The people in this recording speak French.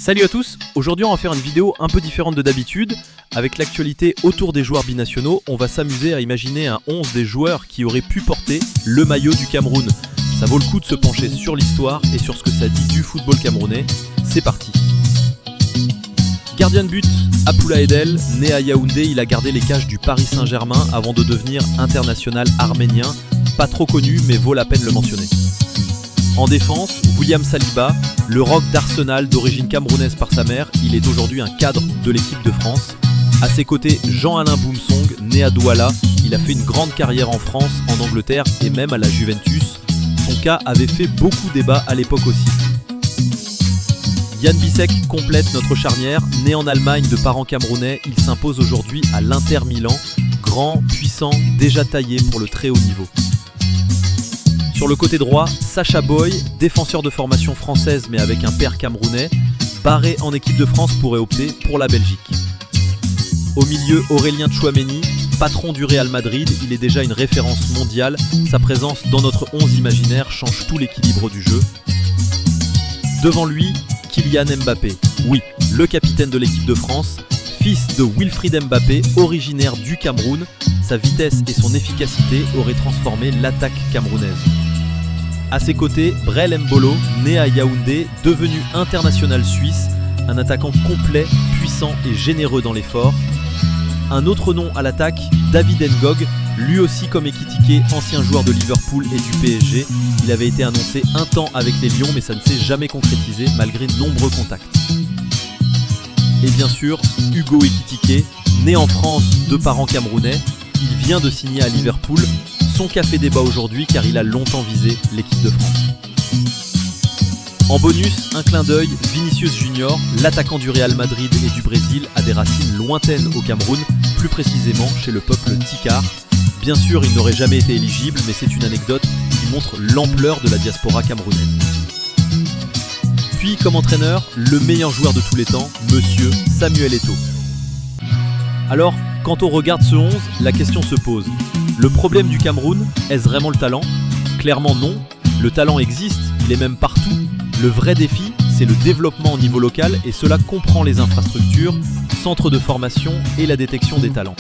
Salut à tous, aujourd'hui on va faire une vidéo un peu différente de d'habitude. Avec l'actualité autour des joueurs binationaux, on va s'amuser à imaginer un 11 des joueurs qui auraient pu porter le maillot du Cameroun. Ça vaut le coup de se pencher sur l'histoire et sur ce que ça dit du football camerounais. C'est parti. Gardien de but, Abdoulaye Edel, né à Yaoundé, il a gardé les cages du Paris Saint-Germain avant de devenir international arménien. Pas trop connu mais vaut la peine de le mentionner. En défense, William Saliba, le rock d'Arsenal d'origine camerounaise par sa mère, il est aujourd'hui un cadre de l'équipe de France. À ses côtés, Jean-Alain Boumsong, né à Douala, il a fait une grande carrière en France, en Angleterre et même à la Juventus. Son cas avait fait beaucoup débat à l'époque aussi. Jan Bissek complète notre charnière. Né en Allemagne de parents camerounais, il s'impose aujourd'hui à l'Inter Milan. Grand, puissant, déjà taillé pour le très haut niveau. Sur le côté droit, Sacha Boy, défenseur de formation française mais avec un père camerounais, barré en équipe de France pourrait opter pour la Belgique. Au milieu, Aurélien Tchouaméni, patron du Real Madrid, il est déjà une référence mondiale. Sa présence dans notre 11 imaginaire change tout l'équilibre du jeu. Devant lui, Kylian Mbappé, oui, le capitaine de l'équipe de France, fils de Wilfried Mbappé, originaire du Cameroun. Sa vitesse et son efficacité auraient transformé l'attaque camerounaise. A ses côtés, Brel Mbolo, né à Yaoundé, devenu international suisse, un attaquant complet, puissant et généreux dans l'effort. Un autre nom à l'attaque, David Ngog, lui aussi comme Ekitike, ancien joueur de Liverpool et du PSG. Il avait été annoncé un temps avec les Lions mais ça ne s'est jamais concrétisé malgré de nombreux contacts. Et bien sûr, Hugo Ekitike, né en France de parents camerounais, il vient de signer à Liverpool. Son cas fait débat aujourd'hui car il a longtemps visé l'équipe de France. En bonus, un clin d'œil, Vinicius Junior, l'attaquant du Real Madrid et du Brésil, a des racines lointaines au Cameroun, plus précisément chez le peuple Tikar. Bien sûr, il n'aurait jamais été éligible, mais c'est une anecdote qui montre l'ampleur de la diaspora camerounaise. Puis, comme entraîneur, le meilleur joueur de tous les temps, Monsieur Samuel Eto'o. Alors, quand on regarde ce 11, la question se pose. Le problème du Cameroun, est-ce vraiment le talent ? Clairement non, le talent existe, il est même partout. Le vrai défi, c'est le développement au niveau local et cela comprend les infrastructures, centres de formation et la détection des talents.